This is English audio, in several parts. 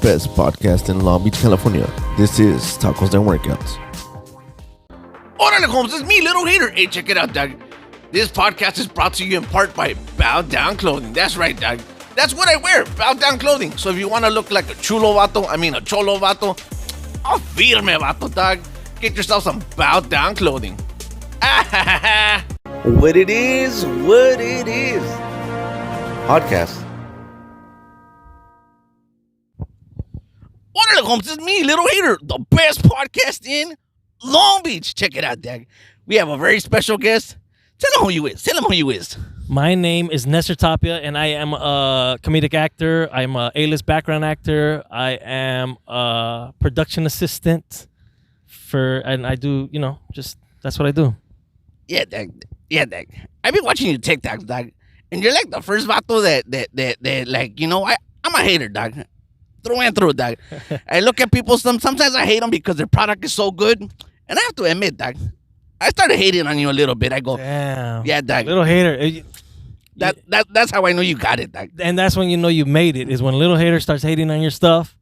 best podcast in Long Beach, California. This is Tacos and Workouts. Órale, Holmes, it's me, Little Hater. Hey, check it out, Doug. This podcast is brought to you in part by Bow Down Clothing. That's right, Doug. That's what I wear, Bow Down Clothing. So if you want to look like a cholo vato, a firme vato, Doug, get yourself some Bow Down Clothing. What it is. Podcast. Órale, Holmes, it's me, Little Hater, the best podcast in Long Beach. Check it out, Doug. We have a very special guest. Tell him who you is. My name is Nestor Tapia, and I am a comedic actor. I'm a A-list background actor. I am a production assistant and I do, that's what I do. Yeah, Doug. I've been watching your TikToks, Doug, and you're like the first vato that like, I'm a hater, Doug. Through and through, Doug. I look at people, sometimes I hate them because their product is so good, and I have to admit, Doug, I started hating on you a little bit. I go, damn. Yeah, Doug. Little hater. That's how I know you got it, Doug. And that's when you know you made it, is when Little Hater starts hating on your stuff.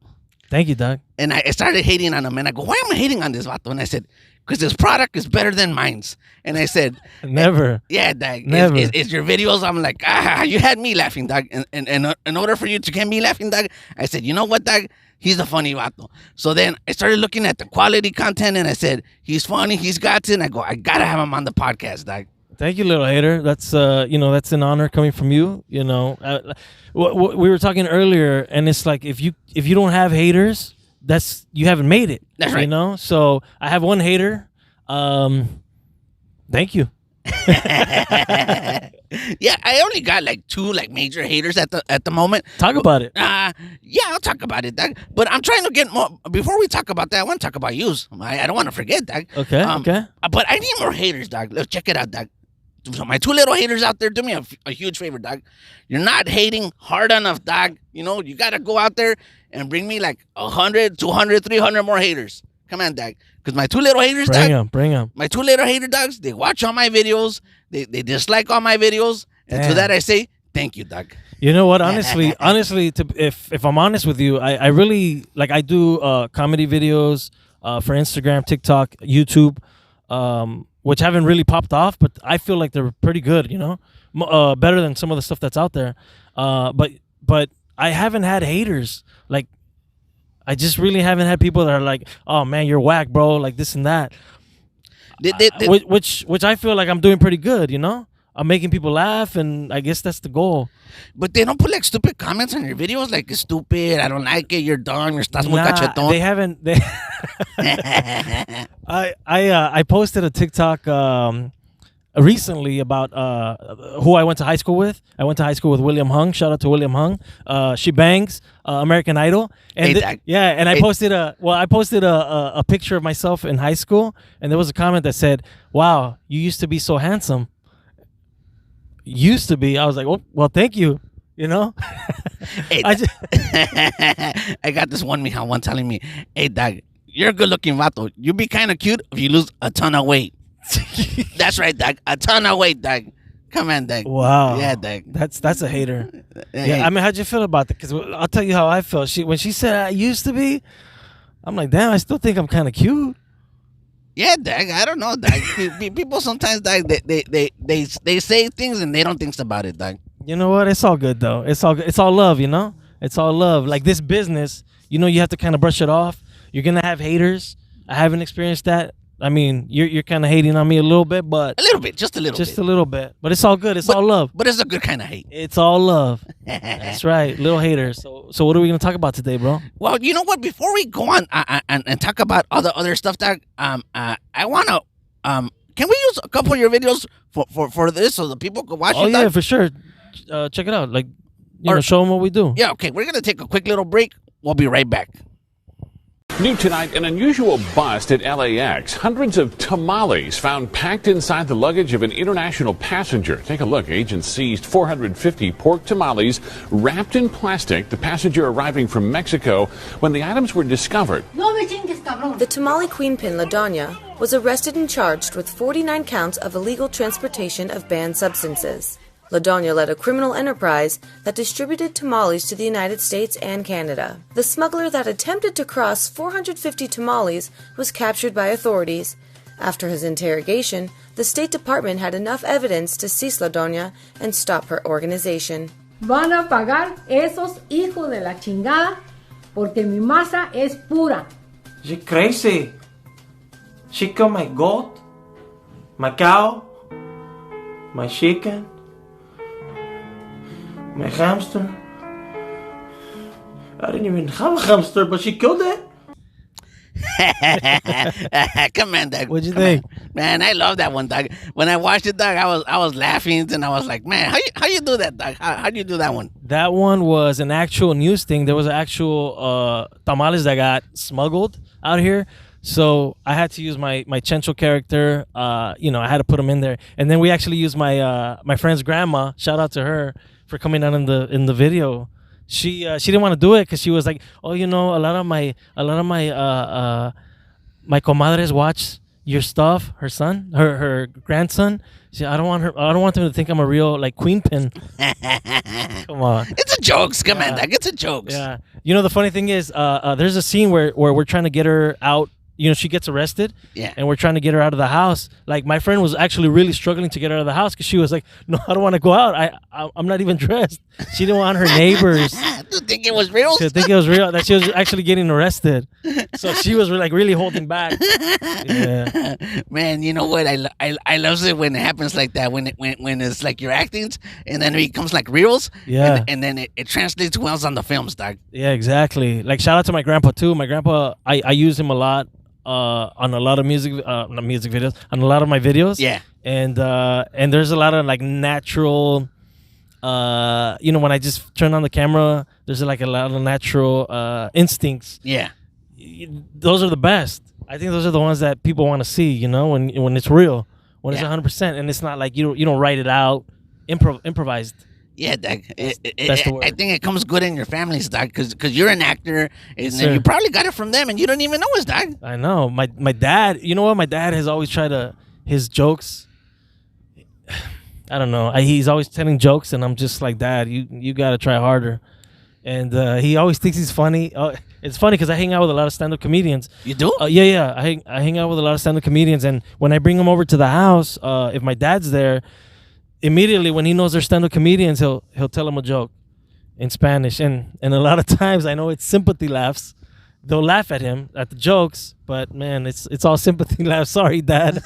Thank you, Doug. And I started hating on him, and I go, why am I hating on this vato? And I said, because his product is better than mine's. And I said, never. Yeah, Doug. Never. Is your videos? I'm like, you had me laughing, Doug. And in order for you to get me laughing, Doug, I said, you know what, Doug? He's a funny vato. So then I started looking at the quality content, and I said, he's funny, he's got it. And I go, I gotta have him on the podcast, Doug. Thank you, Little Hater. That's that's an honor coming from you. We were talking earlier, and it's like if you don't have haters, you haven't made it. That's right. So I have one hater. Thank you. Yeah, I only got like two major haters at the moment. Talk about it. Yeah, I'll talk about it, Doug. But I'm trying to get more. Before we talk about that, I want to talk about you. I don't want to forget, Doug. Okay. But I need more haters, Doug. Let's check it out, Doug. So my two little haters out there, do me a huge favor, Doug. You're not hating hard enough, Doug. You got to go out there and bring me like 100, 200, 300 more haters. Come on, Doug. Because my two little haters, Doug. Bring them. My two little hater dogs, they watch all my videos. They dislike all my videos. And to that I say, thank you, Doug. You know what? Honestly, if I'm honest with you, I really, I do comedy videos for Instagram, TikTok, YouTube, which haven't really popped off, but I feel like they're pretty good, better than some of the stuff that's out there. But I haven't had haters. I just really haven't had people that are like, oh man, you're whack, bro, like this and that. Which I feel like I'm doing pretty good, I'm making people laugh, and I guess that's the goal. But they don't put stupid comments on your videos, like it's stupid, I don't like it, you're dumb, you're estás muy cachetón. They haven't. I posted a TikTok recently about who I went to high school with. I went to high school with William Hung. Shout out to William Hung. She bangs American Idol. And I posted a picture of myself in high school, and there was a comment that said, "Wow, you used to be so handsome." Used to be. I was like, well, thank you. Hey, I got this one telling me, hey, Doug, you're a good-looking vato. You'd be kind of cute if you lose a ton of weight. That's right, Doug. A ton of weight, Doug. Come on, Doug. Wow. Yeah, Doug. That's a hater. Yeah, I mean, how'd you feel about that? Because I'll tell you how I felt. When she said I used to be, I'm like, damn, I still think I'm kind of cute. Yeah, Doug. I don't know, Doug. People sometimes, Doug, they say things and they don't think about it, Doug. You know what? It's all good, though. It's all love, It's all love. Like this business, you have to kind of brush it off. You're going to have haters. I haven't experienced that. I mean, you're kind of hating on me a little bit, but... Just a little bit. But it's all good. It's all love. But it's a good kind of hate. It's all love. That's right. Little haters. So what are we going to talk about today, bro? Well, you know what? Before we go on and talk about other stuff, Doug, I want to... can we use a couple of your videos for this so the people can watch it? Oh, yeah, for sure. Check it out. Show them what we do. Yeah, okay. We're going to take a quick little break. We'll be right back. New tonight, an unusual bust at LAX. Hundreds of tamales found packed inside the luggage of an international passenger. Take a look. Agents seized 450 pork tamales wrapped in plastic. The passenger arriving from Mexico when the items were discovered. The tamale queenpin, LaDoña, was arrested and charged with 49 counts of illegal transportation of banned substances. Ladonia led a criminal enterprise that distributed tamales to the United States and Canada. The smuggler that attempted to cross 450 tamales was captured by authorities. After his interrogation, the State Department had enough evidence to seize Ladonia and stop her organization. Van a pagar esos hijos de la chingada porque mi masa es pura. She crazy. She killed my goat, my cow, my chicken, my hamster. I didn't even have a hamster, but she killed it. Come on, dog. What'd you think? Man, I love that one, dog. When I watched it, dog, I was laughing, and I was like, man, how you do that, dog? How do you do that one? That one was an actual news thing. There was an actual tamales that got smuggled out here. So I had to use my Chencho character. I had to put him in there. And then we actually used my friend's grandma. Shout out to her for coming out in the video. She didn't want to do it because she was like, oh, a lot of my comadres watch your stuff. Her son, her grandson. I don't want them to think I'm a real queen pin. Come on. It's a jokes. Come on, dog. It's a jokes. Yeah. The funny thing is, there's a scene where we're trying to get her out. She gets arrested. Yeah. And we're trying to get her out of the house. My friend was actually really struggling to get her out of the house because she was like, no, I don't want to go out. I'm not even dressed. She didn't want her neighbors to think it was real. to think it was real, that she was actually getting arrested. So she was really holding back. Yeah. Man, you know what? I love it when it happens like that. When it's like your actings and then it becomes like reels. Yeah. And then it translates well on the films, dog. Yeah, exactly. Shout out to my grandpa too. My grandpa, I use him a lot. On a lot of not music videos, on a lot of my videos. Yeah. And there's a lot of natural, when I just turn on the camera, there's a lot of natural instincts. Yeah. Those are the best. I think those are the ones that people want to see, when it's real, when it's 100%, and it's not like you don't write it out, improvised. Yeah, dog. That's the word. I think it comes good in your families, dog, because you're an actor, and Sir. you probably got it from them, and you don't even know it's dog. I know. My dad, you know what? My dad has always tried his jokes. I don't know. He's always telling jokes, and I'm just like, Dad, you got to try harder. And he always thinks he's funny. It's funny because I hang out with a lot of stand-up comedians. You do? Yeah. I hang out with a lot of stand-up comedians, and when I bring them over to the house, if my dad's there, immediately when he knows they're stand-up comedians, he'll tell them a joke in Spanish, and a lot of times I know it's sympathy laughs. They'll laugh at him at the jokes, but man, it's all sympathy laughs. Sorry, Dad.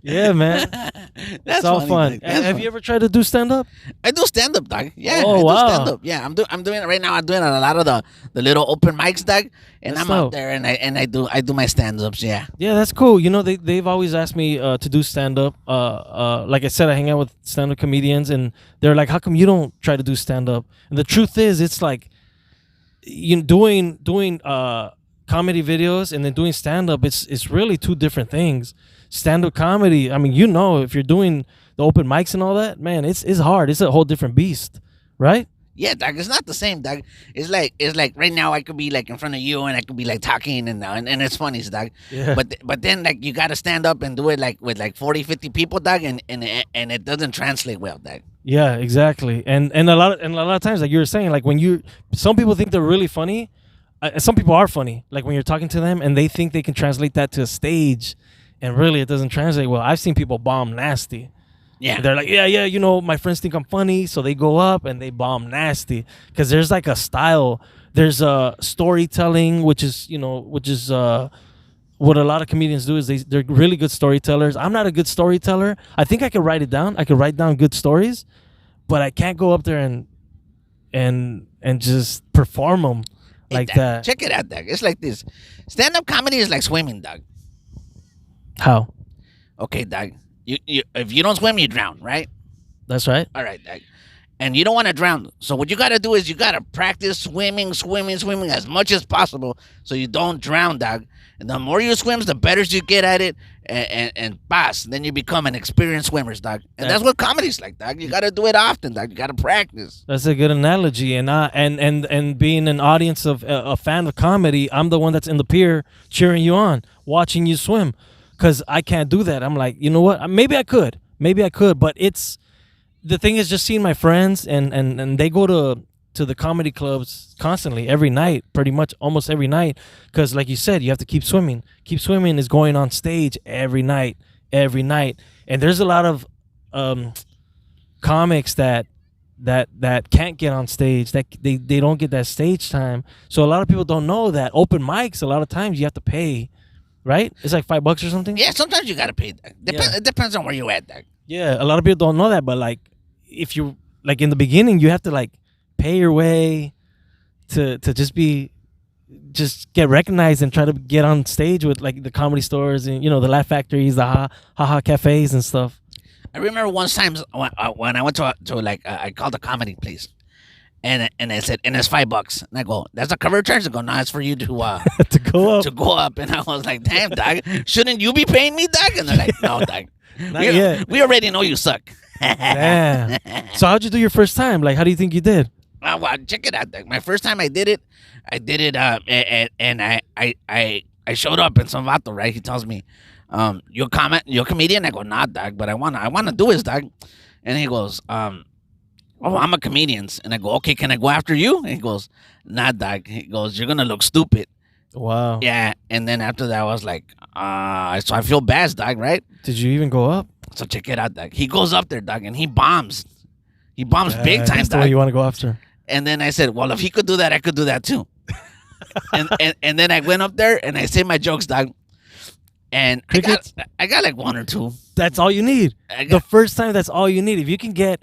Yeah, man. That's it's all funny, fun. Have you ever tried to do stand-up? I do stand-up, dog. Yeah, Oh, I do wow. stand-up. Yeah, I'm doing it right now. I'm doing a lot of the little open mics, dog, and That's I'm out dope. there and I do my stand-ups. Yeah. Yeah, that's cool. They've always asked me to do stand-up. Like I said, I hang out with stand-up comedians, and they're like, "How come you don't try to do stand-up?" And the truth is, it's like doing comedy videos and then doing stand-up. It's really two different things. Stand-up comedy, I mean, if you're doing the open mics and all that, man, it's hard. It's a whole different beast, right? Yeah, dog. It's not the same, dog. It's like right now I could be like in front of you and I could be like talking and it's funny, dog. Yeah. But then you got to stand up and do it with 40, 50 people, dog, and it doesn't translate well, dog. Yeah, exactly. And a lot of times, like you were saying, some people think they're really funny. Some people are funny. Like when you're talking to them and they think they can translate that to a stage, and really it doesn't translate well. I've seen people bomb nasty. Yeah. They're like, yeah, my friends think I'm funny, so they go up and they bomb nasty. Because there's like a style. There's storytelling, which is what a lot of comedians do is they're really good storytellers. I'm not a good storyteller. I think I can write it down. I can write down good stories, but I can't go up there and just perform them like Dog, that. Check it out, dog. It's like this. Stand-up comedy is like swimming, dog. How? Okay, dog. You if you don't swim, you drown, right? That's right. All right, dog. And you don't want to drown. So what you got to do is you got to practice swimming as much as possible so you don't drown, dog. And the more you swim, the better you get at it. And pass. Then you become an experienced swimmer, dog. And that's what comedy's like, dog. You got to do it often, dog. You got to practice. That's a good analogy. And being an audience of a fan of comedy, I'm the one that's in the pier cheering you on, watching you swim. Because I can't do that. I'm like, you know what? Maybe I could. Maybe I could, but it's the thing is just seeing my friends and they go to the comedy clubs constantly every night, pretty much almost every night, because like you said, you have to keep swimming. Keep swimming is going on stage every night, and there's a lot of comics that can't get on stage, that they don't get that stage time. So a lot of people don't know that open mics, a lot of times you have to pay, right? It's like $5 or something. Yeah, sometimes you gotta pay. It depends on where you at. Dog. Yeah, a lot of people don't know that, but like if you like in the beginning, you have to like pay your way to just get recognized and try to get on stage with like the comedy stores and the Laugh Factories, the ha cafes and stuff. I remember one time when I went to like I called a comedy place, and I said, and it's $5. And I go, that's a cover charge. I go, no, it's for you to to go up. To go up. And I was like, damn, dog, shouldn't you be paying me, dog? And they're like, no, dog, we already know you suck. Damn. So how'd you do your first time? Like, how do you think you did? Well, check it out. Dog. My first time I did it, and I showed up in some vato, right? He tells me, you're a comedian? I go, nah, dog, but I wanna do this, dog. And he goes, oh, I'm a comedian. And I go, okay, can I go after you? And he goes, nah, dog. He goes, you're gonna look stupid. Wow. Yeah. And then after that, I was like, so I feel bad, dog, right? Did you even go up? So check it out, dog. He goes up there, dog, and he bombs. He bombs big time, that's the dog. one you want to go after. And then I said, well, if he could do that, I could do that too. and then I went up there and I say my jokes, dog. And I got like one or two. That's all you need. The first time, that's all you need. If you can get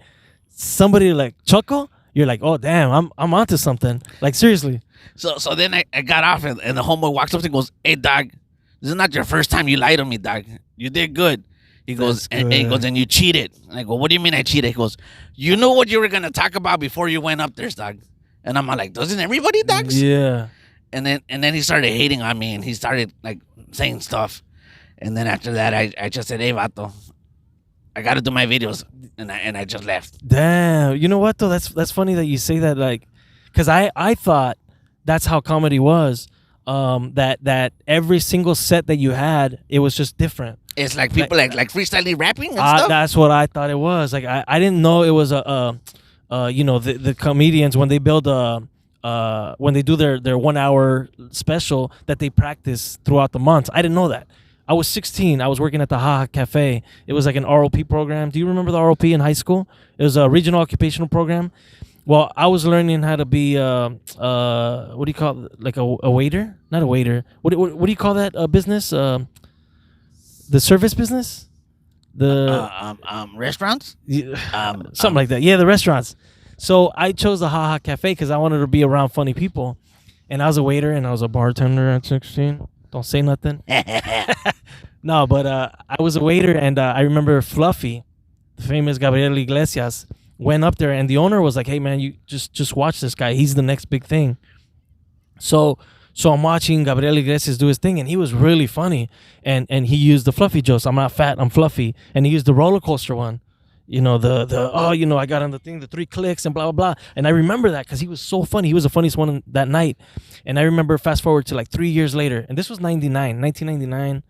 somebody to like chuckle, you're like, oh damn, I'm onto something. Like seriously. So then I got off and the homeboy walks up and goes, hey dog, this is not your first time you lied to me, dog. You did good. He goes, and he goes, and you cheated. And I go, what do you mean I cheated? He goes, you knew what you were gonna talk about before you went up there, dog. And I'm like, doesn't everybody, dog? Yeah. And then he started hating on me and he started like saying stuff. And then after that, I just said, hey, vato, I got to do my videos. And I just left. Damn. You know what, though? That's funny that you say that, like, because I thought that's how comedy was, that every single set that you had, it was just different. It's like people like freestyling rapping and stuff? That's what I thought it was. Like, I didn't know it was the comedians, when they build when they do their 1 hour special, that they practice throughout the months. I didn't know that. I was 16. I was working at the Ha Cafe. It was like an ROP program. Do you remember the ROP in high school? It was a regional occupational program. Well, I was learning how to be what do you call it? Like a waiter? Not a waiter. What do you call that business? The service business? The restaurants? Something like that. Yeah, the restaurants. So I chose the Ha Cafe because I wanted to be around funny people. And I was a waiter and I was a bartender at 16. Don't say nothing. No, but I was a waiter, and I remember Fluffy, the famous Gabriel Iglesias, went up there, and the owner was like, hey, man, you just watch this guy. He's the next big thing. So I'm watching Gabriel Iglesias do his thing, and he was really funny, and he used the Fluffy jokes. I'm not fat, I'm fluffy. And he used the roller coaster one. I got on the thing, the 3 clicks and blah, blah, blah. And I remember that because he was so funny. He was the funniest one that night. And I remember fast forward to like 3 years later. And this was 1999.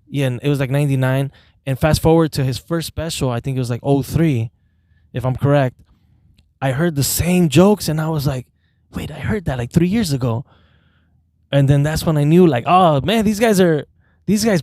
Yeah, and it was like 99. And fast forward to his first special, I think it was like 03, if I'm correct. I heard the same jokes and I was like, wait, I heard that like 3 years ago. And then that's when I knew, like, oh, man, these guys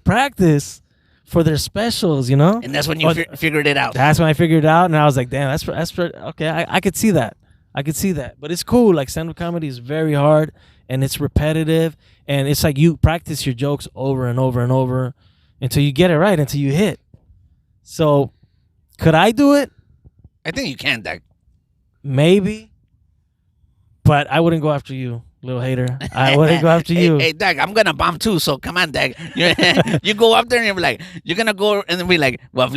practice for their specials, And that's when you figured it out. That's when I figured it out, and I was like, damn, that's okay. I could see that. But it's cool. Like, stand-up comedy is very hard, and it's repetitive, and it's like you practice your jokes over and over and over until you get it right, until you hit. So, could I do it? I think you can, Doug. Maybe, but I wouldn't go after you, little hater. I wouldn't go after you. Hey, Doug, I'm gonna bomb too. So come on, Doug. You go up there and you're like, you're gonna go and then be like, well, if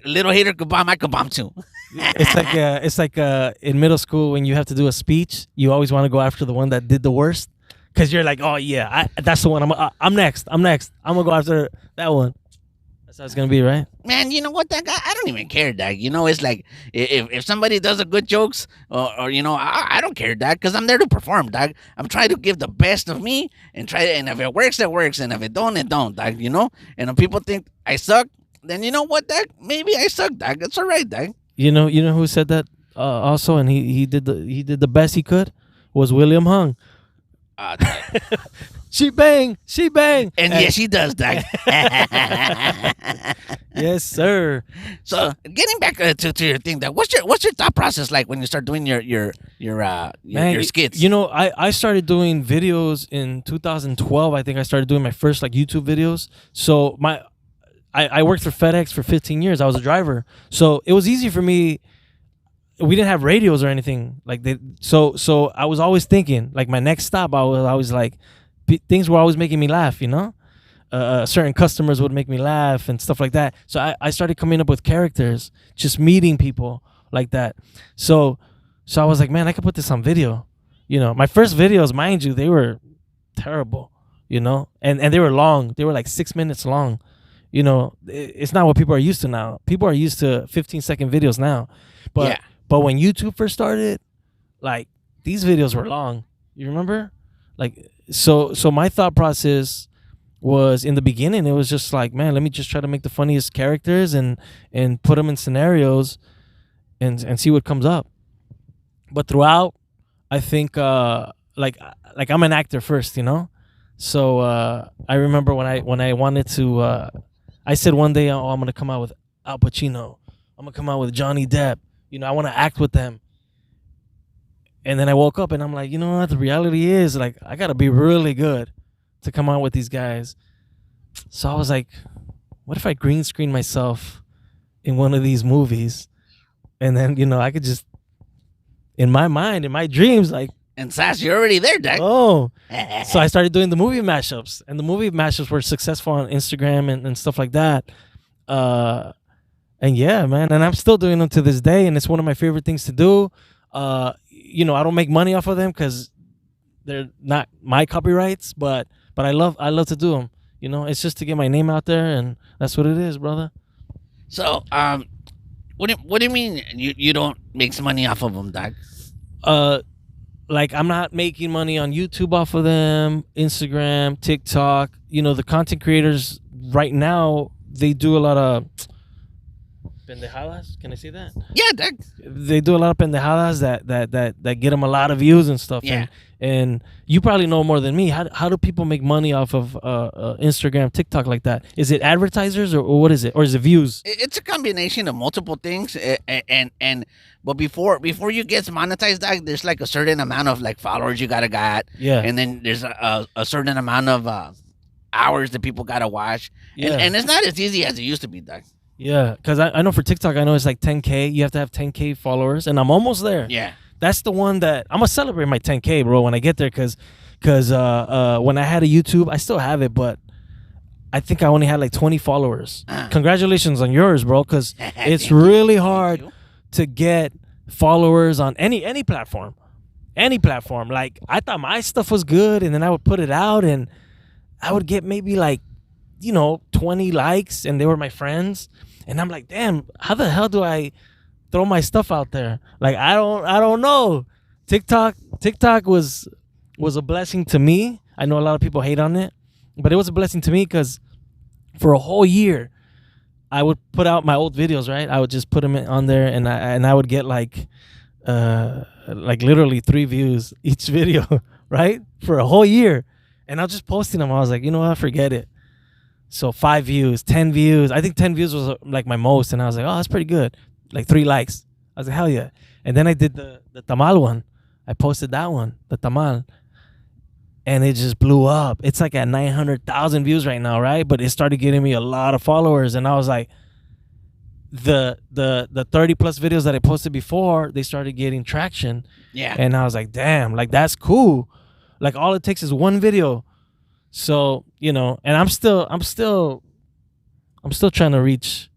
little hater could bomb, I could bomb too. It's like in middle school when you have to do a speech, you always want to go after the one that did the worst, because you're like, oh yeah, that's the one. I'm next. I'm gonna go after that one. That's how it's gonna be, right? Man, you know what, Doug? I don't even care, Doug. It's like if somebody does a good jokes or I don't care, Doug, because I'm there to perform, Doug. I'm trying to give the best of me and if it works, it works, and if it don't, it don't, Doug. And if people think I suck, then you know what, Doug? Maybe I suck, Doug. It's all right, Doug. You know who said that also, and he did the best he could, was William Hung. She bang. And yes, he does, Doug. Yes, sir. So getting back to your thing, Doug, what's your thought process like when you start doing your skits? You know, I started doing videos in 2012. I think I started doing my first like YouTube videos. So I worked for FedEx for 15 years. I was a driver, so it was easy for me. We didn't have radios or anything like that. So I was always thinking like my next stop. I was always like things were always making me laugh. You know, certain customers would make me laugh and stuff like that. So I started coming up with characters, just meeting people like that. So I was like, man, I could put this on video. You know, my first videos, mind you, they were terrible. You know, and they were long. They were like 6 minutes long. You know, it's not what people are used to now. People are used to 15-second videos now. But when YouTube first started, like these videos were long. You remember? Like so my thought process was in the beginning, it was just like, man, let me just try to make the funniest characters and put them in scenarios and see what comes up. But throughout, I think like I'm an actor first, you know? So I remember when I wanted to I said one day, oh, I'm going to come out with Al Pacino. I'm going to come out with Johnny Depp. You know, I want to act with them. And then I woke up and I'm like, you know what? The reality is, like, I got to be really good to come out with these guys. So I was like, what if I green screen myself in one of these movies? And then, you know, I could just, in my mind, in my dreams, like, And Sass, you're already there, Doug. oh. So I started doing the movie mashups. And the movie mashups were successful on Instagram and stuff like that. And yeah, man. And I'm still doing them to this day. And it's one of my favorite things to do. You know, I don't make money off of them because they're not my copyrights. But I love to do them. You know, it's just to get my name out there. And that's what it is, brother. So, what do you mean you don't make some money off of them, Doug? Like, I'm not making money on YouTube off of them, Instagram, TikTok. You know, the content creators right now, they do a lot of pendejadas. Can I say that? Yeah, Doug. They do a lot of pendejadas that get them a lot of views and stuff. Yeah. And you probably know more than me. How do people make money off of Instagram, TikTok like that? Is it advertisers or what is it? Or is it views? It's a combination of multiple things. But before you get monetized, Doug, there's like a certain amount of like followers you gotta got. Yeah. And then there's a certain amount of hours that people gotta watch. Yeah. And it's not as easy as it used to be, Doug. Yeah, because I know for TikTok, I know it's like 10K. You have to have 10K followers, and I'm almost there. Yeah. That's the one that I'm gonna celebrate my 10K, bro, when I get there. Cause when I had a YouTube, I still have it, but I think I only had like 20 followers. Congratulations on yours, bro, because it's really hard to get followers on any platform. Any platform. Like, I thought my stuff was good, and then I would put it out, and I would get maybe like, 20 likes, and they were my friends. And I'm like, damn, how the hell do I throw my stuff out there? Like, I don't know. TikTok was a blessing to me. I know a lot of people hate on it, but it was a blessing to me because for a whole year, I would put out my old videos, right? I would just put them on there, and I would get like literally 3 views each video, right? For a whole year. And I was just posting them. I was like, you know what? Forget it. So 5 views, 10 views. I think 10 views was like my most. And I was like, oh, that's pretty good. Like 3 likes. I was like, hell yeah. And then I did the tamal one. I posted that one, the tamal. And it just blew up. It's like at 900,000 views right now, right? But it started getting me a lot of followers. And I was like, the 30 plus videos that I posted before, they started getting traction. Yeah. And I was like, damn, like that's cool. Like all it takes is one video. So, and I'm still trying to reach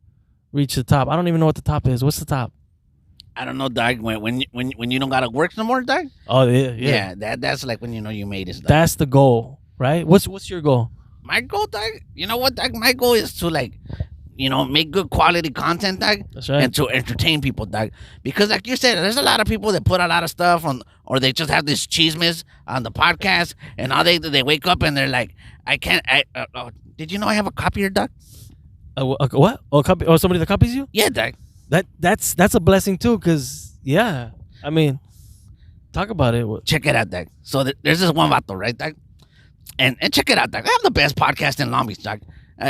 the top. I don't even know what the top is. What's the top? I don't know, Doug. When you don't gotta work no more, Doug. Oh yeah. That's like when you made it. Doug. That's the goal, right? What's your goal? My goal, Doug. You know what, Doug? My goal is to make good quality content, Doug. That's right. And to entertain people, Doug. Because like you said, there's a lot of people that put a lot of stuff on, or they just have this chismes on the podcast, and all they wake up and they're like, did you know I have a copier, Doug? What? Oh, copy? Oh, somebody that copies you? Yeah, dog. That's a blessing too, cause yeah, I mean, talk about it. Check it out, dog. So there's this one vato, right, dog? And check it out, dog. I have the best podcast in Long Beach, dog.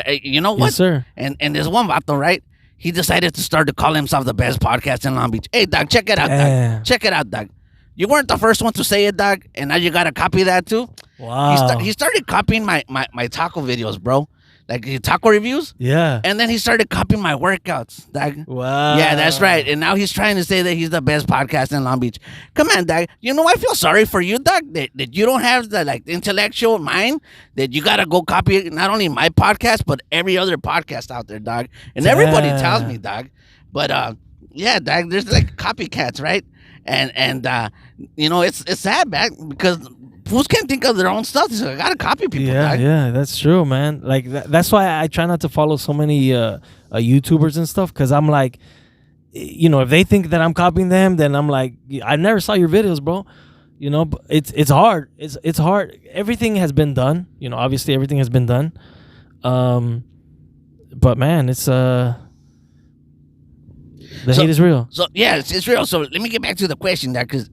You know what? Yes, sir. And there's one vato, right? He decided to start to call himself the best podcast in Long Beach. Hey, dog, check it out, Damn. dog. Check it out, dog. You weren't the first one to say it, dog, and now you gotta copy that too. Wow. He started copying my taco videos, bro. Like taco reviews. Yeah. And then he started copying my workouts, dog. Wow. Yeah, that's right. And now he's trying to say that he's the best podcast in Long Beach. Come on, dog. You know, I feel sorry for you, dog, that you don't have the intellectual mind that you gotta go copy not only my podcast but every other podcast out there, dog. And everybody tells me, dog. But yeah, dog. There's like copycats, right? And you know, it's sad, man, because fools can't think of their own stuff. So I gotta copy people. Yeah, dog. yeah, that's true, man. Like that's why I try not to follow so many YouTubers and stuff, because I'm like, you know, if they think that I'm copying them, then I'm like, I never saw your videos, bro. You know, but it's hard. It's hard. Everything has been done. You know, obviously everything has been done. But man, it's the hate is real. So yeah, it's real. So let me get back to the question, dog, because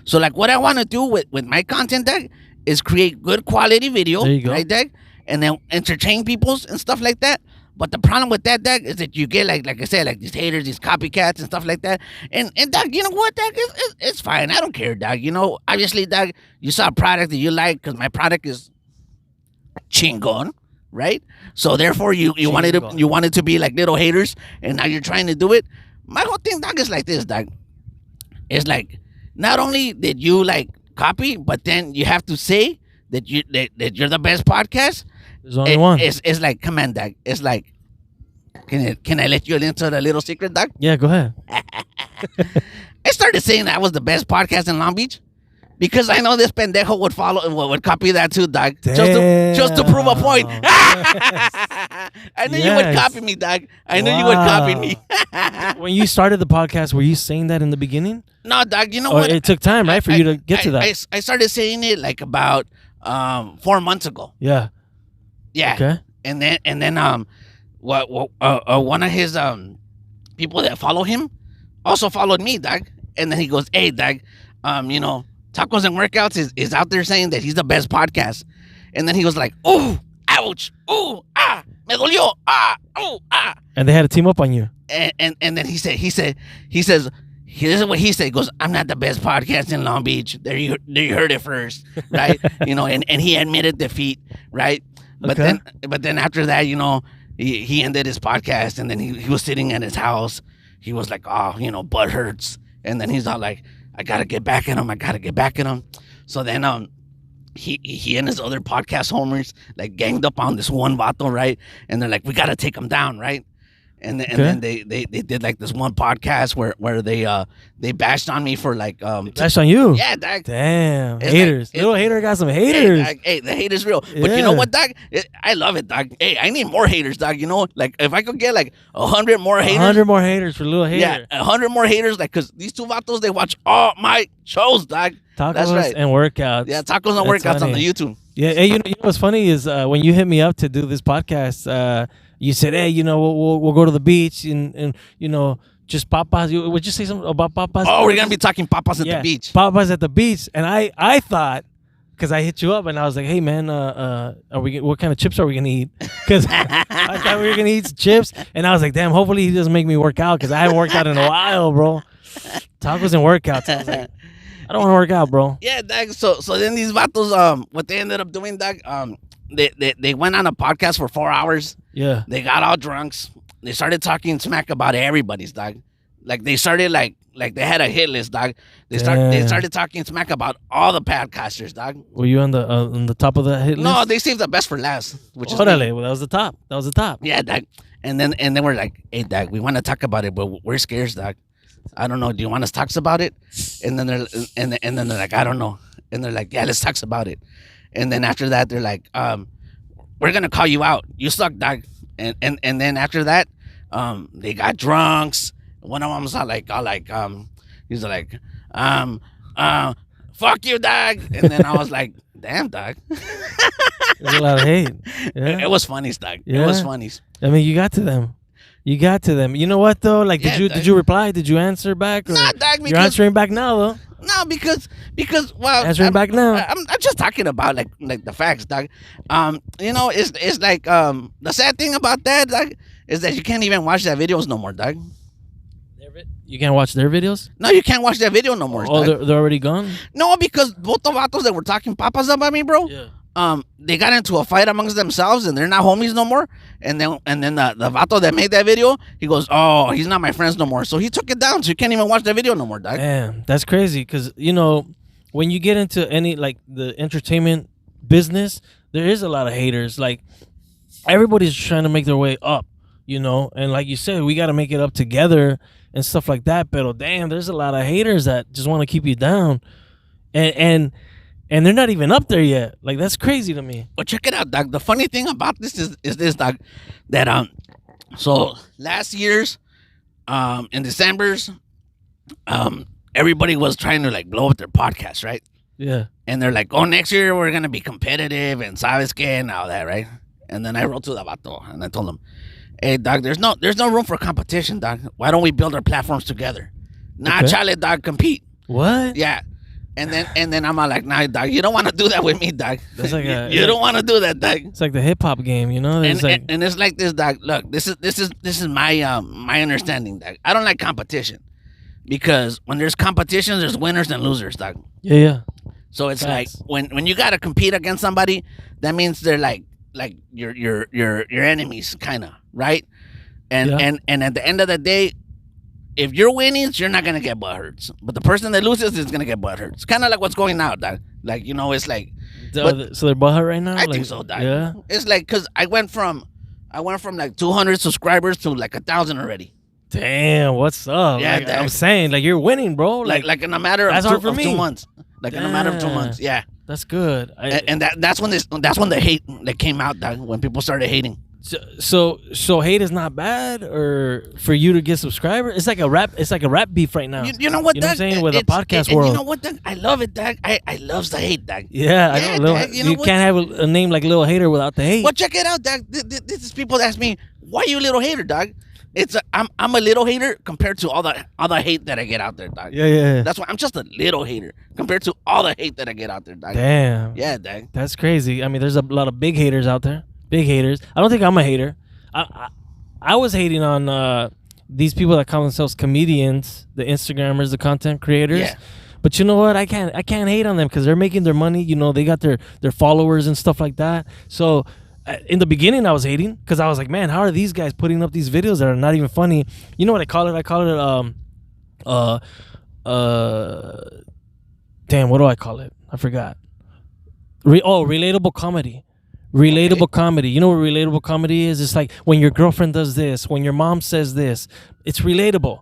so like what I want to do with my content, dog, is create good quality video, There you go. right, dog, and then entertain people and stuff like that. But the problem with that, dog, is that you get like I said, like these haters, these copycats and stuff like that. And dog, you know what, dog, it's fine. I don't care, dog. You know, obviously, dog, you saw a product that you like because my product is chingon, right? So therefore, you wanted to be like little haters, and now you're trying to do it. My whole thing, dog, is like this, dog. It's like not only did you like copy, but then you have to say that you're the best podcast. There's only one. It's like, come on, dog. It's like, can I let you into the little secret, dog? Yeah, go ahead. I started saying that I was the best podcast in Long Beach because I know this pendejo would copy that too, dog. Just to prove a point. I knew you would copy me, dog. I knew you would copy me. When you started the podcast, were you saying that in the beginning? No, dog. You know Or what? it took time, right, for you to get to that? I started saying it like about 4 months ago. Yeah. Yeah. Okay. And then one of his people that follow him also followed me, dog. And then he goes, "Hey, dog, you know, Tacos and Workouts is out there saying that he's the best podcast." And then he was like, "Ooh, ouch, ooh, ah, me dolió, ah, ooh, ah." And they had to team up on you. And then he says, this is what he said. He goes, "I'm not the best podcast in Long Beach. There you heard it first, right?" You know, and he admitted defeat, right? But Okay. then after that, you know, he ended his podcast, and then he was sitting at his house. He was like, "Oh, you know, butt hurts," and then he's all like, "I gotta get back at him. I gotta get back at him." So then he and his other podcast homers like ganged up on this one vato, right? And they're like, "We gotta take him down," right? And then they did like this one podcast where they bashed on me for like That's on you. yeah, dog. Damn. It's Haters. like- Little hater got some haters. Hey, the hate is real. But you know what, dog? I love it, dog. Hey, I need more haters, dog. You know, like if I could get like 100 more haters. 100 more haters for little hater. Yeah, 100 more haters, like, because these two vatos, they watch all my shows, dog. Tacos That's right. and workouts. Yeah, Tacos and That's Workouts on funny. the YouTube. Yeah, hey, you know what's funny is when you hit me up to do this podcast, you said, "Hey, you know, we'll go to the beach and you know, just papas." Would you say something about papas? Oh, we're gonna be talking papas at the beach. Papas at the beach, and I thought, because I hit you up and I was like, "Hey, man, what kind of chips are we gonna eat?" Because I thought we were gonna eat some chips, and I was like, "Damn, hopefully he doesn't make me work out because I haven't worked out in a while, bro." Tacos and workouts. I was like, I don't want to work out, bro. Yeah, dog. So then these vatos, what they ended up doing, dog, they went on a podcast for 4 hours. Yeah. They got all drunks. They started talking smack about everybody's, dog. Like they started like they had a hit list, dog. They started talking smack about all the podcasters, dog. Were you on the top of the hit list? No, they saved the best for last, which is me. Orale, well, that was the top. That was the top. Yeah, dog. And then we're like, "Hey, dog, we want to talk about it, but we're scared, dog. I don't know. Do you want us to talk about it?" And then they're like, "I don't know." And they're like, "Yeah, let's talk about it." And then after that, they're like, "We're gonna call you out. You suck, dog." And then after that, they got drunks. One of them was he's like, "Fuck you, dog." And then I was like, Damn, dog. There's a lot of hate. Yeah. It was funny, dog. Yeah. It was funny. I mean, you got to them. You got to them. You know what though? Like, Yeah, did you reply? Did you answer back? Or Nah, dog, you're because- answering back now though. No, because well, Answering back now. I'm just talking about like the facts, dog. You know, it's like the sad thing about that, dog, is that you can't even watch that videos no more, dog. You can't watch their videos. No, you can't watch that video no more. Oh, dog. they're already gone. No, because both the vatos that were talking papas about me, bro. Yeah. They got into a fight amongst themselves and they're not homies no more. And then the vato that made that video, he goes, "Oh, he's not my friends no more." So he took it down, so you can't even watch that video no more, dog. Man, that's crazy. Because you know, when you get into any like the entertainment business, there is a lot of haters. Like everybody's trying to make their way up, you know. And like you said, we got to make it up together and stuff like that. But damn, there's a lot of haters that just want to keep you down, and they're not even up there yet. Like that's crazy to me. But check it out, dog. The funny thing about this is this, dog, that so last year's in December's everybody was trying to like blow up their podcast, right? Yeah. And they're like, "Oh, next year we're gonna be competitive and sabes que and all that, right?" And then I wrote to the vato and I told him, "Hey, dog, there's no room for competition, dog. Why don't we build our platforms together? Nah, Okay. chale, dog, compete." What? Yeah. And then I'm all like, "Nah, dog, you don't want to do that with me, dog. That's like you don't want to do that, dog." It's like the hip hop game, you know. It's like And it's like this, dog. Look, this is my my understanding, dog. I don't like competition because when there's competition, there's winners and losers, dog. yeah. So it's Facts. like when you gotta compete against somebody, that means they're like your enemies, kind of, right? And Yeah. and at the end of the day, if you're winning, you're not gonna get butt hurts. But the person that loses is gonna get butt hurts. Kind of like what's going now, dog. Like, you know, it's like So they're butthurt right now. I Like, think so, dog. Yeah. It's like because I went from like 200 subscribers to like 1,000 already. Damn, what's up? Yeah, Like, I'm dog. saying, like you're winning, bro. Like in a matter of that's hard for me. 2 months. Like in a matter of 2 Damn. months, yeah. That's good. And that's when the hate that came out, dog, when people started hating. So hate is not bad, or for you to get subscribers. It's like a rap. It's like a rap beef right now. You know what, You know what I'm Doug? saying? With the It's- podcast and world. you know what, Doug? I love it, Doug. I love the hate, Doug. Yeah, I Yeah, know. Doug, you know You what? can't have a name like Little Hater without the hate. Well, check it out, Doug. This is people that ask me, "Why you a little hater, Doug?" I'm a little hater compared to all the hate that I get out there, Doug. Yeah. That's why I'm just a little hater compared to all the hate that I get out there, Doug. Damn. Yeah, Doug. That's crazy. I mean, there's a lot of big haters out there. Big haters. I don't think I'm a hater. I was hating on these people that call themselves comedians, the Instagrammers, the content creators. Yeah. But you know what? I can't hate on them because they're making their money. You know, they got their followers and stuff like that. So in the beginning, I was hating because I was like, man, how are these guys putting up these videos that are not even funny? You know what I call it? I call it damn, what do I call it? I forgot. Relatable comedy. Relatable comedy. You know what relatable comedy is? It's like when your girlfriend does this, when your mom says this. It's relatable,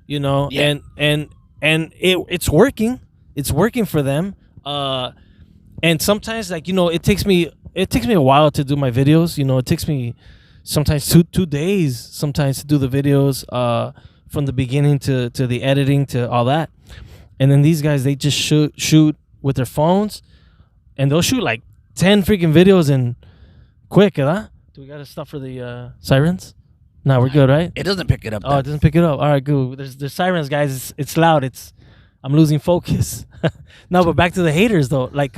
you know. Yeah. And it's working. It's working for them. And sometimes, like, you know, it takes me a while to do my videos. You know, it takes me sometimes two days sometimes to do the videos from the beginning to the editing to all that. And then these guys, they just shoot with their phones, and they'll shoot like 10 freaking videos in quick, huh? Do we got to stop for the sirens? No, we're good, right? It doesn't pick it up. Oh, it Doug. doesn't pick it up. All right, good. There's sirens, guys. It's loud. I'm losing focus. No, but back to the haters though. Like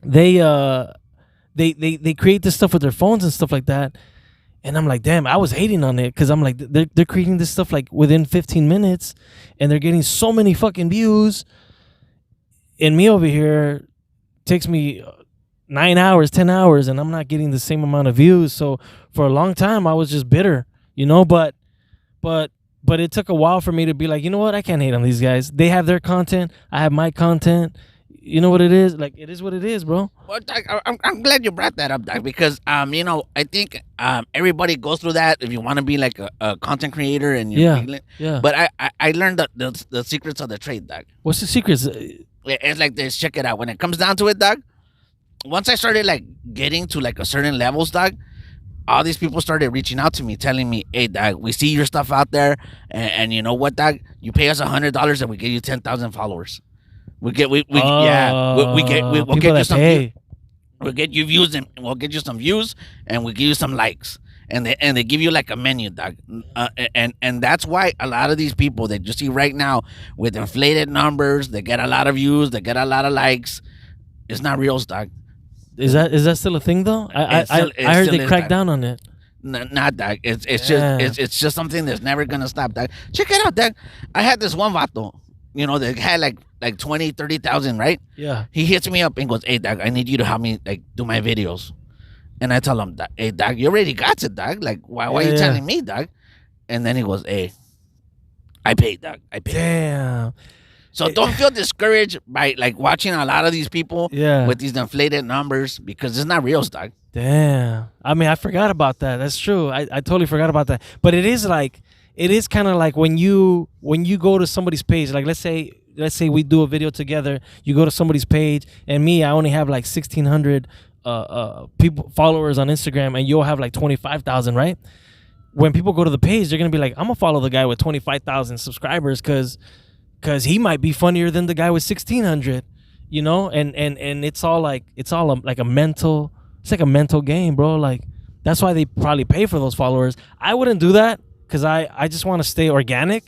they create this stuff with their phones and stuff like that. And I'm like, damn, I was hating on it because I'm like, they're creating this stuff like within 15 minutes, and they're getting so many fucking views. And me over here takes me 9 hours, 10 hours, and I'm not getting the same amount of views. So for a long time, I was just bitter, you know. But it took a while for me to be like, you know what? I can't hate on these guys. They have their content. I have my content. You know what it is? Like, it is what it is, bro. Well, Doug, I'm glad you brought that up, Doug, because you know, I think everybody goes through that if you want to be like a content creator and Yeah. But I learned the secrets of the trade, Doug. What's the secrets? It's like this. Check it out. When it comes down to it, Doug, once I started like getting to like a certain levels, Doug, all these people started reaching out to me, telling me, "Hey, Doug, we see your stuff out there, and you know what, Doug? You pay us $100 and we give you 10,000 followers." We get we'll people get you that some pay. we'll get you views and we'll get you some views and we'll give you some likes and they give you like a menu, dog. And that's why a lot of these people that you see right now with inflated numbers, they get a lot of views, they get a lot of likes. It's not real, dog. Is that still a thing though? I heard they cracked down on it. Not dog. It's just something that's never gonna stop, dog. Check it out, dog. I had this one vato, that had like 20, 30,000, right? Yeah. He hits me up and goes, "Hey, dog, I need you to help me like do my videos." And I tell him, "Hey, dog, you already got it, dog. Like, why are you telling me, dog?" And then he goes, "Hey, I paid, dog. I paid." Damn. So don't feel discouraged by like watching a lot of these people Yeah. with these inflated numbers because it's not real, dog. Damn. I mean, I forgot about that. That's true. I totally forgot about that. But it is kind of like when you go to somebody's page, like let's say we do a video together, you go to somebody's page, and me, I only have like 1,600 people followers on Instagram, and you'll have like 25,000, right? When people go to the page, they're gonna be like, I'm gonna follow the guy with 25,000 subscribers because he might be funnier than the guy with 1,600, and it's all like a mental. It's like a mental game, bro. Like that's why they probably pay for those followers. I wouldn't do that because I just want to stay organic.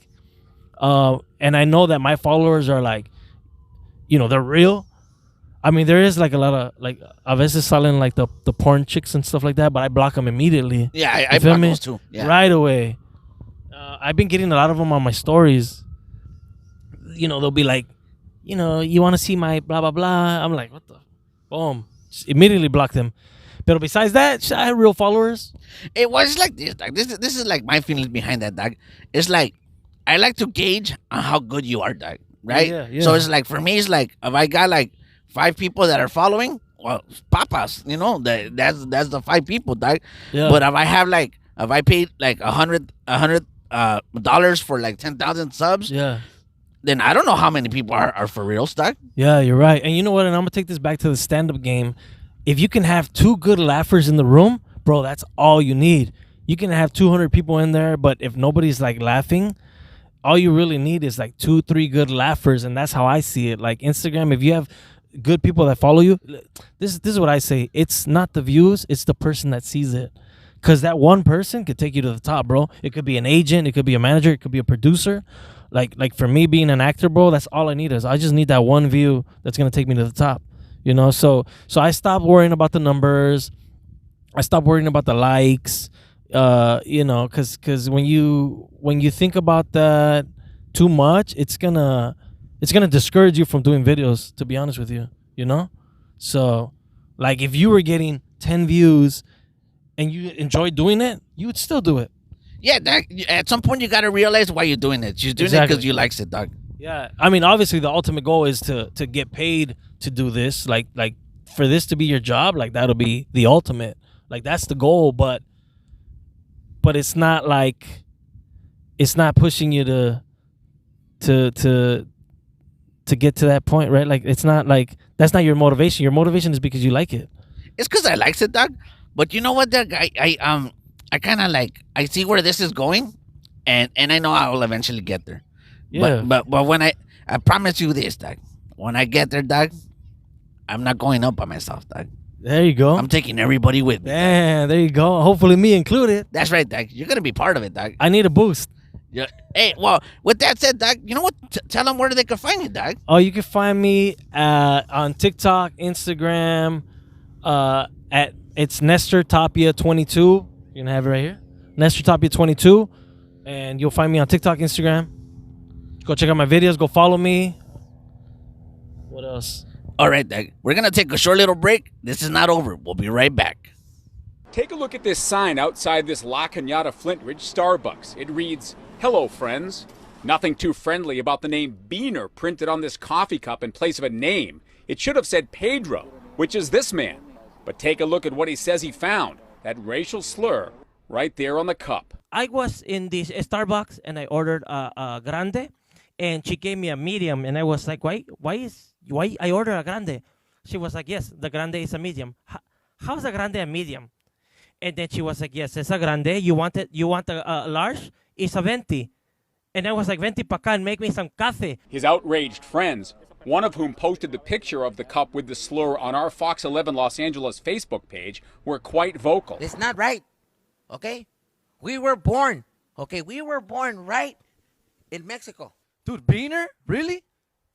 And I know that my followers are like, they're real. I mean, there is like a lot of like a veces salen like the porn chicks and stuff like that, but I block them immediately. Yeah, I block those too. Yeah. Right away. I've been getting a lot of them on my stories. They'll be like, you want to see my blah blah blah. I'm like, what the, boom, just immediately block them. But besides that, I have real followers. It was like this, dog. This is like my feelings behind that, dog. It's like I like to gauge on how good you are, dog. Right? Yeah. So it's like for me, it's like if I got like 5 people that are following, well, papas, that's the 5 people, dog. Yeah. But if I paid like $100 for like 10,000 subs, Yeah. then I don't know how many people are for real, dog. Yeah, you're right. And you know what? And I'm gonna take this back to the stand-up game. If you can have 2 good laughers in the room, bro, that's all you need. You can have 200 people in there, but if nobody's like laughing, all you really need is like 2-3 good laughers, and that's how I see it. Like Instagram, if you have good people that follow you, this is what I say. It's not the views, it's the person that sees it. Because that one person could take you to the top, bro. It could be an agent, it could be a manager, it could be a producer. Like for me being an actor, bro, that's all I need is I just need that one view that's gonna take me to the top. So I stopped worrying about the numbers. I stopped worrying about the likes. Because when you think about that too much, it's gonna discourage you from doing videos. To be honest with you, So, like if you were getting 10 views and you enjoy doing it, you would still do it. Yeah, at some point you gotta realize why you're doing it. You're doing it because you likes it, dog. Yeah, I mean, obviously the ultimate goal is to get paid to do this. Like for this to be your job, like that'll be the ultimate. Like that's the goal, but it's not like it's not pushing you to get to that point, right? Like it's not like that's not your motivation. Your motivation is because you like it. It's because I likes it, dog. But you know what, dog? I kind of like I see where this is going, and I know I will eventually get there. Yeah. But when I promise you this, dog. When I get there, dog, I'm not going up by myself, dog. There you go. I'm taking everybody with me. Yeah, there you go. Hopefully me included. That's right, dog. You're gonna be part of it, dog. I need a boost. Yeah. Hey, well, with that said, dog, you know what? Tell them where they can find you, dog. Oh, you can find me on TikTok, Instagram, at it's Nestor Tapia 22. You're gonna have it right here, Nestor Tapia 22, and you'll find me on TikTok, Instagram. Go check out my videos. Go follow me. What else? All right, dog. We're gonna take a short little break. This is not over. We'll be right back. Take a look at this sign outside this La Cañada Flintridge Starbucks. It reads, "Hello, friends." Nothing too friendly about the name Beaner printed on this coffee cup in place of a name. It should have said Pedro, which is this man. But take a look at what he says he found, that racial slur right there on the cup. I was in this Starbucks and I ordered a grande, and she gave me a medium, and I was like, why I ordered a grande? She was like, yes, the grande is a medium. How's a grande a medium? And then she was like, yes, it's a grande. You want a large? It's a 20. And I was like, 20 pa' acá and make me some café. His outraged friends one of whom posted the picture of the cup with the slur on our Fox 11 Los Angeles Facebook page, were quite vocal. It's not right, okay? We were born right in Mexico. Dude, Beaner? Really?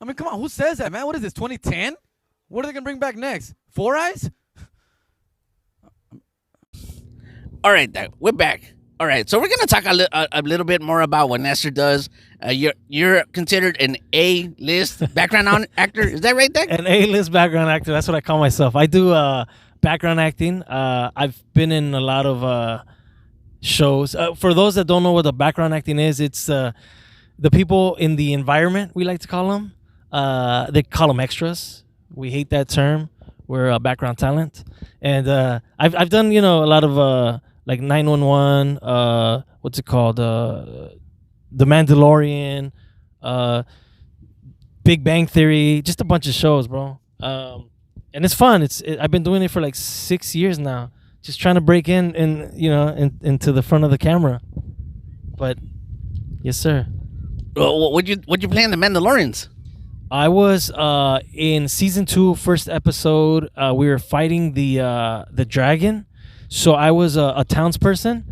I mean, come on, who says that, man? What is this, 2010? What are they going to bring back next? Four Eyes? All right, Doug, we're back. All right, so we're going to talk a little bit more about what Nestor does. You're considered an A-list background actor. Is that right, Doug? An A-list background actor. That's what I call myself. I do background acting. I've been in a lot of shows. For those that don't know what the background acting is, it's the people in the environment, we like to call them. They call them extras. We hate that term. We're background talent. And I've done, a lot of like 911, what's it called? The Mandolorian, Big Bang Theory, just a bunch of shows, bro. And it's fun. I've been doing it for like 6 years now, just trying to break into the front of the camera. But yes, sir. What'd you play in the Mandalorians? I was in season 2, first episode. We were fighting the dragon. So I was a townsperson,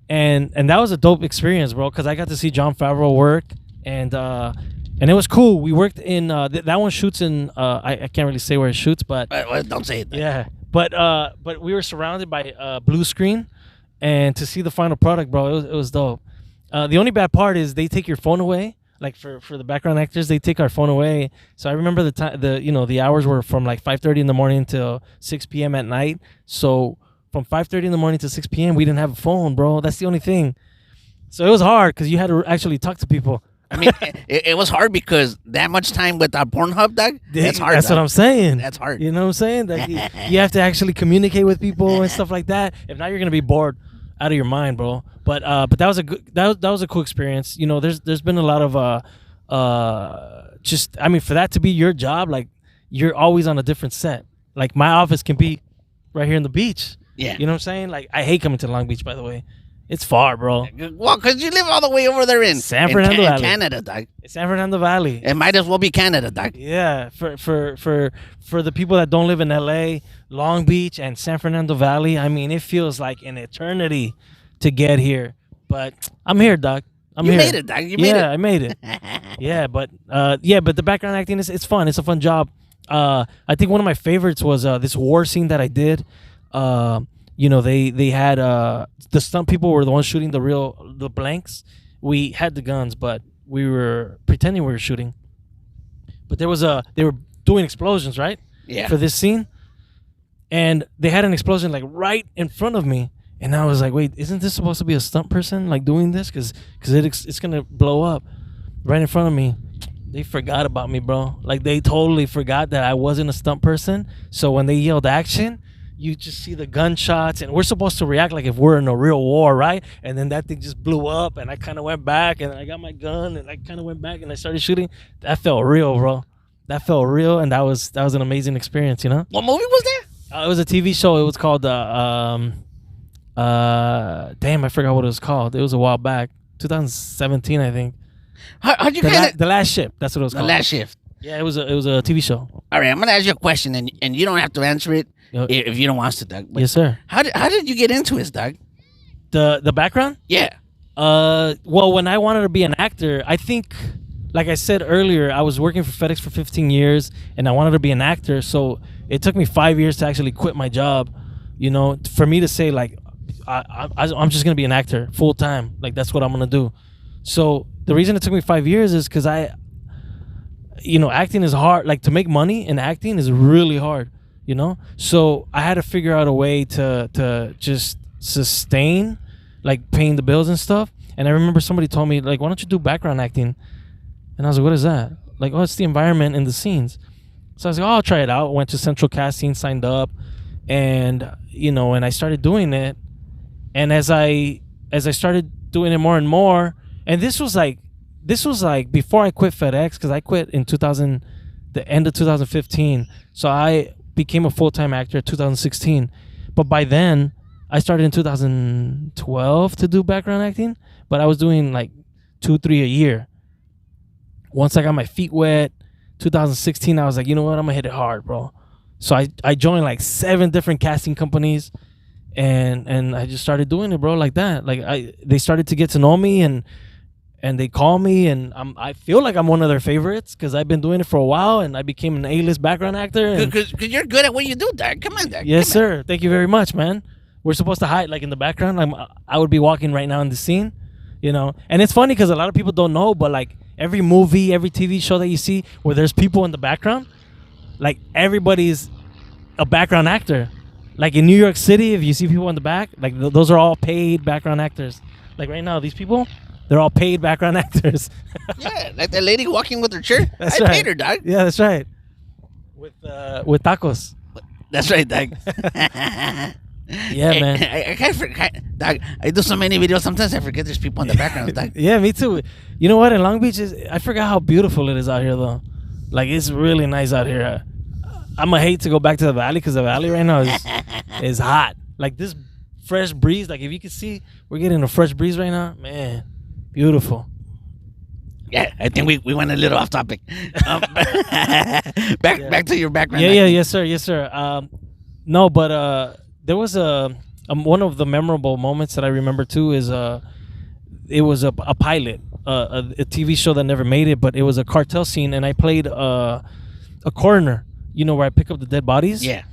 and that was a dope experience, bro. Because I got to see Jon Favreau work, and it was cool. We worked in that one shoots in I can't really say where it shoots, but Don't say it. yeah. But we were surrounded by blue screen, and to see the final product, bro, it was dope. The only bad part is they take your phone away. Like for the background actors, they take our phone away. So I remember the time, the hours were from like 5:30 in the morning till 6 p.m. at night. So from 5:30 in the morning to 6 p.m., we didn't have a phone, bro. That's the only thing. So it was hard because you had to actually talk to people. I mean, it was hard because that much time without Pornhub, Doug. That's hard. That's what I'm saying. That's hard. You know what I'm saying? Like, you have to actually communicate with people and stuff like that. If not, you're gonna be bored out of your mind, bro. But that was a good that was a cool experience. There's been a lot of for that to be your job, like you're always on a different set. Like my office can be right here in the beach. Yeah. You know what I'm saying? Like I hate coming to Long Beach, by the way. It's far, bro. Well, because you live all the way over there in San Fernando Valley. Canada, Doug. It's San Fernando Valley. It might as well be Canada, Doug. Yeah, for the people that don't live in LA, Long Beach and San Fernando Valley, I mean, it feels like an eternity to get here. But I'm here, Doug. I'm here. You made it, Doug. You made it. Yeah, I made it. but the background acting is fun. It's a fun job. I think one of my favorites was this war scene that I did. They had the stunt people were the ones shooting the blanks. We had the guns, but we were pretending we were shooting. But they were doing explosions, right? Yeah. For this scene, and they had an explosion like right in front of me, and I was like, wait, isn't this supposed to be a stunt person like doing this? Because it's gonna blow up right in front of me. They forgot about me, bro. Like they totally forgot that I wasn't a stunt person. So when they yelled action, you just see the gunshots, and we're supposed to react like if we're in a real war, right? And then that thing just blew up, and I kind of went back, and I got my gun, and I kind of went back, and I started shooting. That felt real, bro. That felt real, and that was an amazing experience, What movie was that? It was a TV show. It was called damn, I forgot what it was called. It was a while back, 2017, I think. How'd you The Last Ship? That's what it was called. The Last Shift. Yeah, it was a TV show. All right, I'm gonna ask you a question, and you don't have to answer it if you don't want to, Doug. But yes, sir. How did you get into this, Doug? The background? Yeah. Well, when I wanted to be an actor, I think, like I said earlier, I was working for FedEx for 15 years, and I wanted to be an actor. So it took me 5 years to actually quit my job. For me to say like, I'm just gonna be an actor full time. Like that's what I'm gonna do. So the reason it took me 5 years is because acting is hard. Like to make money in acting is really hard. So I had to figure out a way to just sustain, like paying the bills and stuff. And I remember somebody told me like, why don't you do background acting? And I was like, what is that? Like, oh, it's the environment and the scenes. So I was like, oh, I'll try it out. Went to Central Casting, signed up, and and I started doing it. And as I started doing it more and more, and this was like before I quit FedEx, because I quit in the end of 2015. So I became a full-time actor in 2016. But by then, I started in 2012 to do background acting, but I was doing like 2-3 a year. Once I got my feet wet, 2016, I was like, you know what? I'm gonna hit it hard, bro. So I joined like 7 different casting companies, and I just started doing it, bro, like that. Like they started to get to know me, and they call me, and I feel like I'm one of their favorites because I've been doing it for a while, and I became an A-list background actor. Because you're good at what you do, Doug. Come on, Doug. Yes, sir. Thank you very much, man. We're supposed to hide like in the background. I would be walking right now in the scene, you know. And it's funny because a lot of people don't know, but like every movie, every TV show that you see where there's people in the background, like everybody's a background actor. Like in New York City, if you see people in the back, like those are all paid background actors. Like right now, these people, they're all paid background actors. Yeah, like that lady walking with her chair. That's I right. paid her, Doug. Yeah, that's right. With tacos. That's right, Doug. Yeah, man. I can't forget, Doug. I do so many videos. Sometimes I forget there's people in the background, Doug. Yeah, me too. You know what? In Long Beach, I forgot how beautiful it is out here, though. Like, it's really nice out here. I'm going to hate to go back to the valley because the valley right now is hot. Like, this fresh breeze, like, if you can see, we're getting a fresh breeze right now. Man, beautiful. Yeah, I think we went a little off topic. Back to your background. Yeah, yes, sir. No, but there was one of the memorable moments that I remember too is it was a pilot, a TV show that never made it, but it was a cartel scene, and I played a coroner. You know, where I pick up the dead bodies. Yeah.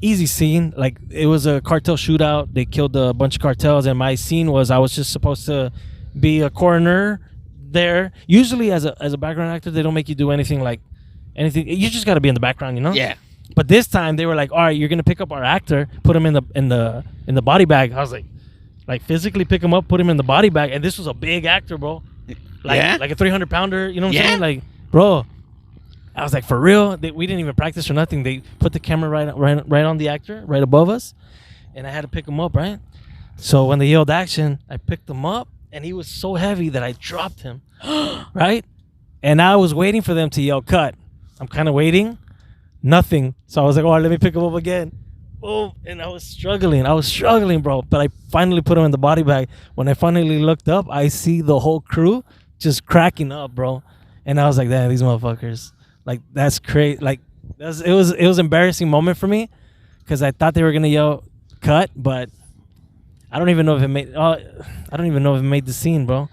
Easy scene. Like, it was a cartel shootout. They killed a bunch of cartels, and my scene was I was just supposed to be a coroner there. Usually, as a background actor, they don't make you do anything. You just got to be in the background, you know. Yeah. But this time they were like, all right, you're gonna pick up our actor, put him in the body bag. I was like physically pick him up, put him in the body bag, and this was a big actor, bro. Like a 300-pounder. You know what I'm saying? Like, bro. I was like, for real? We didn't even practice or nothing. They put the camera right on the actor, right above us, and I had to pick him up, right? So when they yelled action, I picked him up, and he was so heavy that I dropped him, right? And I was waiting for them to yell cut. I'm kind of waiting. Nothing. So I was like, oh, let me pick him up again. Oh, and I was struggling, bro. But I finally put him in the body bag. When I finally looked up, I see the whole crew just cracking up, bro. And I was like, damn, these motherfuckers. Like, that's crazy. Like, it was an embarrassing moment for me because I thought they were gonna yell cut, but I don't even know if it made. I don't even know if it made the scene, bro.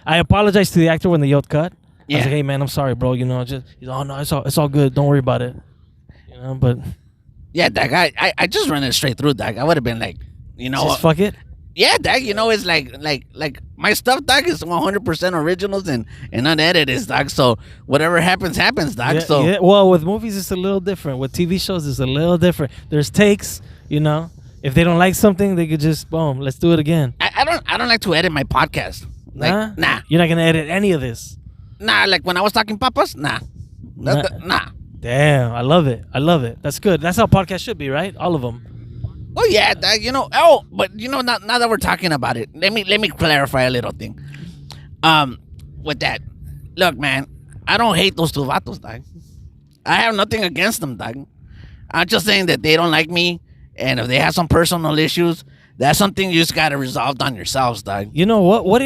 I apologized to the actor when they yelled cut. Yeah. I was like, hey man, I'm sorry, bro. You know, just he's oh no, it's all good. Don't worry about it. You know, but yeah, Doug, I just ran it straight through, Doug. I would have been like, you know, just fuck it. Yeah, Doug, you know, it's like my stuff, Doug, is 100% originals and unedited, Doug. So whatever happens, Doug. Yeah, so yeah. Well, with movies, it's a little different. With TV shows, it's a little different. There's takes, you know. If they don't like something, they could just boom, let's do it again. I don't like to edit my podcast. Like, nah. You're not gonna edit any of this. Nah, like when I was talking papas, nah. Damn, I love it. That's good. That's how podcasts should be, right? All of them. Oh yeah, Doug, you know. Oh, but you know, now that we're talking about it, let me clarify a little thing. With that, look, man, I don't hate those two vatos, Doug. I have nothing against them, Doug. I'm just saying that they don't like me, and if they have some personal issues, that's something you just gotta resolve on yourselves, Doug. You know what? What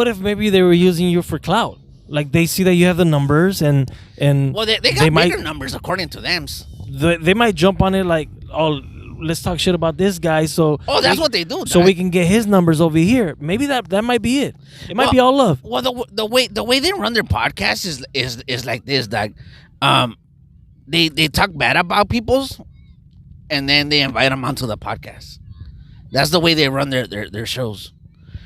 if maybe they were using you for clout? Like they see that you have the numbers, and well, they got bigger numbers according to them. They might jump on it like, oh, let's talk shit about this guy. So that's what they do. So we can get his numbers over here. Maybe that might be it. It might be all love. Well, the way they run their podcast is like this, Doug. They talk bad about people's, and then they invite them onto the podcast. That's the way they run their shows.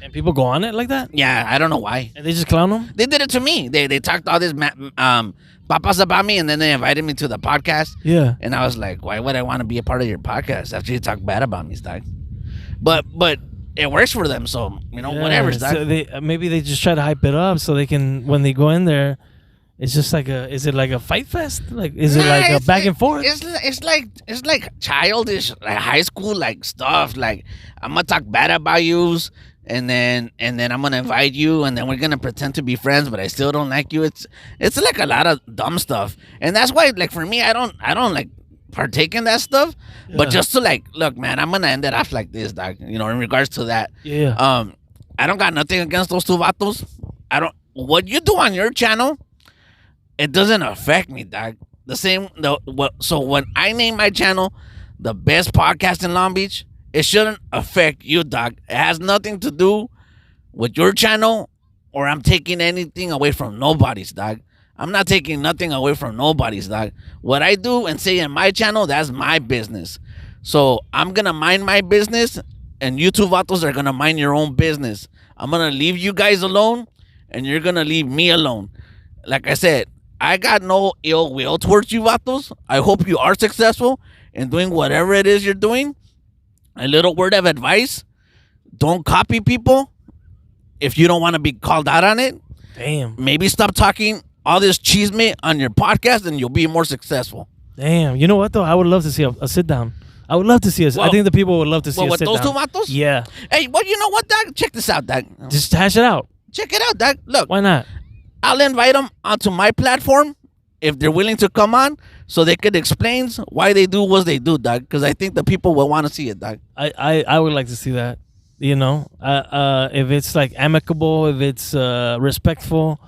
And people go on it like that? Yeah, I don't know why. And they just clown them? They did it to me. They talked all this papas about me, and then they invited me to the podcast. Yeah. And I was like, why would I want to be a part of your podcast after you talk bad about me, Doug? But it works for them, so, you know, whatever, Doug. So maybe they just try to hype it up so they can, when they go in there, it's just like is it like a fight fest? Like, is it like a back and forth? It's like childish, like high school, like stuff. Like, I'm going to talk bad about you. And then I'm gonna invite you, and then we're gonna pretend to be friends, but I still don't like you. It's like a lot of dumb stuff, and that's why, like, for me, I don't like partake in that stuff. Yeah. But just to like, look, man, I'm gonna end it off like this, Doc. You know, in regards to that. Yeah. I don't got nothing against those two vatos. What you do on your channel, it doesn't affect me, dog. So when I name my channel the best podcast in Long Beach, it shouldn't affect you, dog. It has nothing to do with your channel, or I'm taking anything away from nobody's, dog. I'm not taking nothing away from nobody's, dog. What I do and say in my channel, that's my business. So I'm gonna mind my business, and you two vatos are gonna mind your own business. I'm gonna leave you guys alone, and you're gonna leave me alone. Like I said, I got no ill will towards you vatos. I hope you are successful in doing whatever it is you're doing. A little word of advice: don't copy people if you don't want to be called out on it. Damn. Maybe stop talking all this chisme on your podcast, and you'll be more successful. Damn. You know what though? I would love to see a sit down. I would love to see us. I think the people would love to see a with sit those down. two vatos? Yeah. Hey, well, you know what, dog? Check this out, dog. Just hash it out. Check it out, dog. Look. Why not? I'll invite them onto my platform if they're willing to come on, so they could explain why they do what they do, dog. Because I think the people will want to see it, dog. I would like to see that. You know, if it's like amicable, if it's respectful,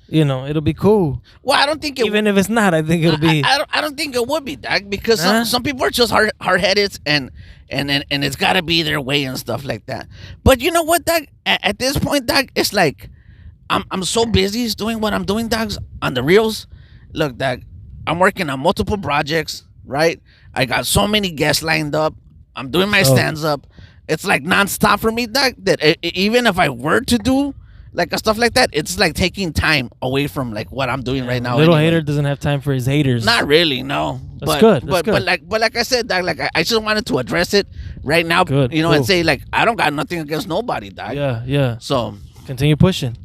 you know, it'll be cool. Well, I don't think it even if it's not, I think it'll be. I don't think it would be, dog, because some people are just hard headed and it's got to be their way and stuff like that. But you know what, dog? At this point, dog, it's like I'm so busy doing what I'm doing, dogs, on the reels. Look, dog, I'm working on multiple projects, right? I got so many guests lined up. I'm doing my stands up. It's like nonstop for me, dog. That even if I were to do like stuff like that, it's like taking time away from like what I'm doing right now. Little anyway. hater doesn't have time for his haters. Not really, no. That's good. But like I said, dog, like I just wanted to address it right now, and say like I don't got nothing against nobody, dog. Yeah. So continue pushing.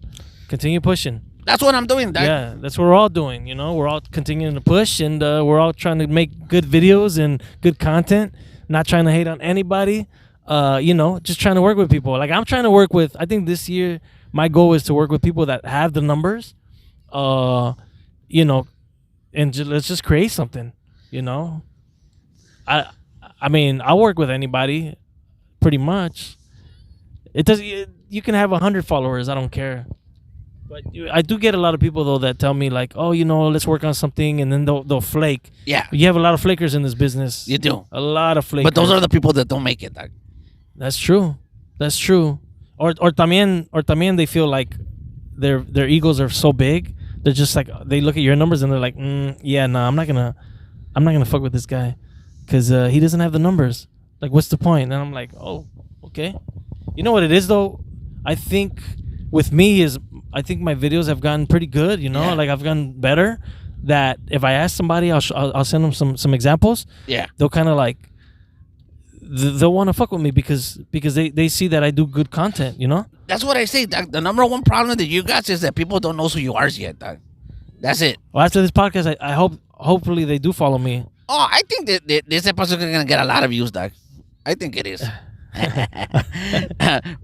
That's what I'm doing, dog. Yeah, that's what we're all doing. You know, we're all continuing to push, and we're all trying to make good videos and good content. Not trying to hate on anybody. You know, just trying to work with people. Like I'm trying to work with. I think this year my goal is to work with people that have the numbers. You know, and let's just create something. You know, I mean, I'll work with anybody, pretty much. It does. You can have 100 followers. I don't care. But I do get a lot of people though that tell me like, oh, you know, let's work on something, and then they'll flake. Yeah. You have a lot of flakers in this business. You do. A lot of flakers. But those are the people that don't make it, dog. That's true. Or también they feel like their egos are so big. They're just like, they look at your numbers and they're like, yeah, no, I'm not gonna fuck with this guy because he doesn't have the numbers. Like, what's the point? And I'm like, oh, okay. You know what it is though? I think with me is I think my videos have gotten pretty good. You know, like I've gotten better. That if I ask somebody, I'll send them some examples. Yeah, they'll kind of like they'll want to fuck with me because they see that I do good content. You know. That's what I say, dog. The number one problem that you got is that people don't know who you are yet, dog. That's it. Well, after this podcast, I hopefully they do follow me. Oh, I think that this episode is gonna get a lot of views, dog. I think it is.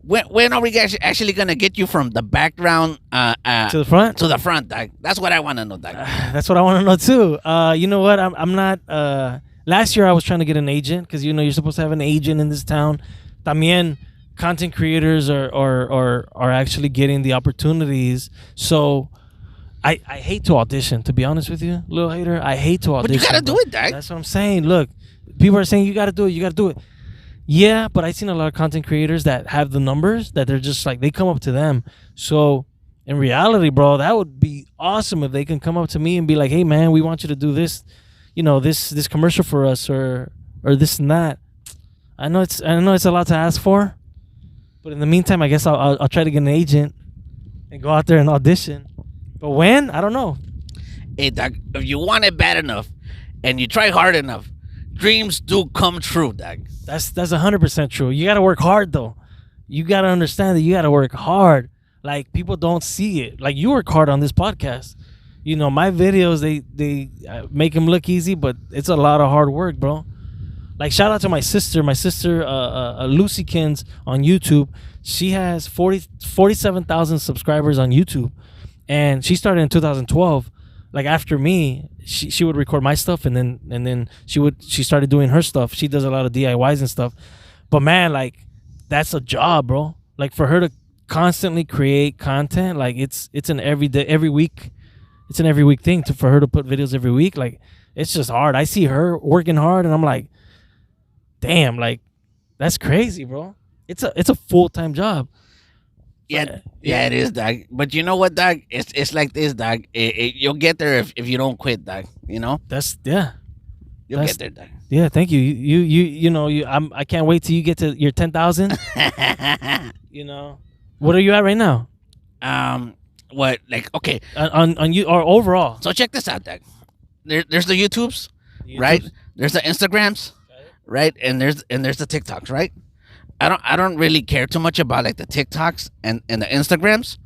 When are we actually gonna get you from the background to the front? To the front, dog. That's what I want to know, dog. That's what I want to know too. You know what? I'm not. Last year I was trying to get an agent because you know you're supposed to have an agent in this town. También content creators are actually getting the opportunities. So I hate to audition. To be honest with you, little hater, I hate to audition. But you gotta do it, dog. That's what I'm saying. Look, people are saying you gotta do it. You gotta do it. Yeah, but I've seen a lot of content creators that have the numbers that they're just like, they come up to them. So in reality, bro, that would be awesome if they can come up to me and be like, hey, man, we want you to do this, you know, this commercial for us or this and that. I know it's a lot to ask for, but in the meantime, I guess I'll try to get an agent and go out there and audition. But when? I don't know. Hey, dog, if you want it bad enough and you try hard enough, dreams do come true, dog. That's 100% true. You got to work hard, though. You got to understand that you got to work hard. Like, people don't see it. Like, you work hard on this podcast. You know, my videos, they make them look easy, but it's a lot of hard work, bro. Like, shout out to my sister. My sister, Lucykins on YouTube. She has 47,000 subscribers on YouTube. And she started in 2012. Like, after me, she would record my stuff, and then she started doing her stuff. She does a lot of DIYs and stuff. But man, like, that's a job, bro. Like, for her to constantly create content, like, it's an every day, every week. it's an every week thing for her to put videos every week. Like, it's just hard. I see her working hard, and I'm like, damn, like, that's crazy, bro. It's a full-time job. Yeah, it is, dog. But you know what, dog? It's like this, dog. You'll get there if you don't quit, dog. You know? You'll get there, dog. Yeah, thank you. You know, I can't wait till you get to your 10,000. You know, what are you at right now? What, like, okay, on you or overall? So check this out, dog. There's the YouTubes, right? There's the Instagrams, right? And there's the TikToks, right? I don't really care too much about like the TikToks and the Instagrams.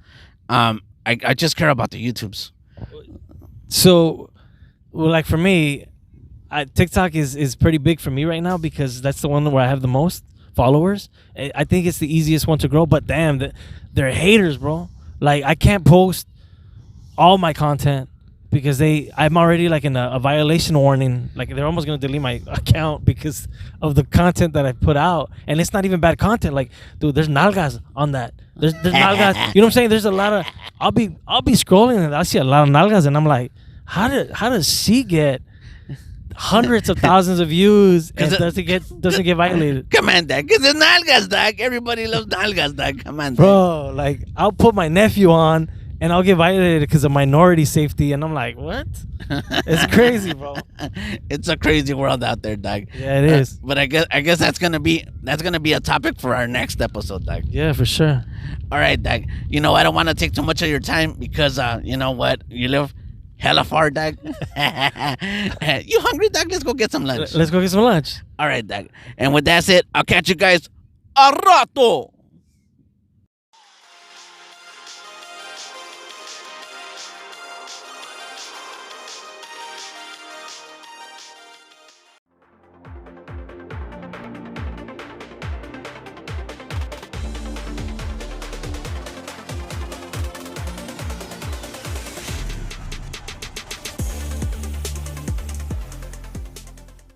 I just care about the YouTubes. So, well, like for me, TikTok is pretty big for me right now because that's the one where I have the most followers. I think it's the easiest one to grow, but damn, they're haters, bro. Like, I can't post all my content because I'm already like in a violation warning. Like, they're almost gonna delete my account because of the content that I put out, and it's not even bad content. Like, dude, there's nalgas on that. There's nalgas. You know what I'm saying? There's a lot of. I'll be scrolling and I see a lot of nalgas, and I'm like, how does she get hundreds of thousands of views and doesn't get violated? Come on, dog. Cause it's nalgas, dog. Everybody loves nalgas, dog. Come on, dog. Bro. Like, I'll put my nephew on and I'll get violated because of minority safety, and I'm like, what? It's crazy, bro. It's a crazy world out there, dog. Yeah, it is. But I guess that's gonna be a topic for our next episode, dog. Yeah, for sure. All right, dog. You know, I don't want to take too much of your time because you know what, you live hella far, dog. You hungry, dog? Let's go get some lunch. Let's go get some lunch. All right, dog. And with that said, I'll catch you guys a rato.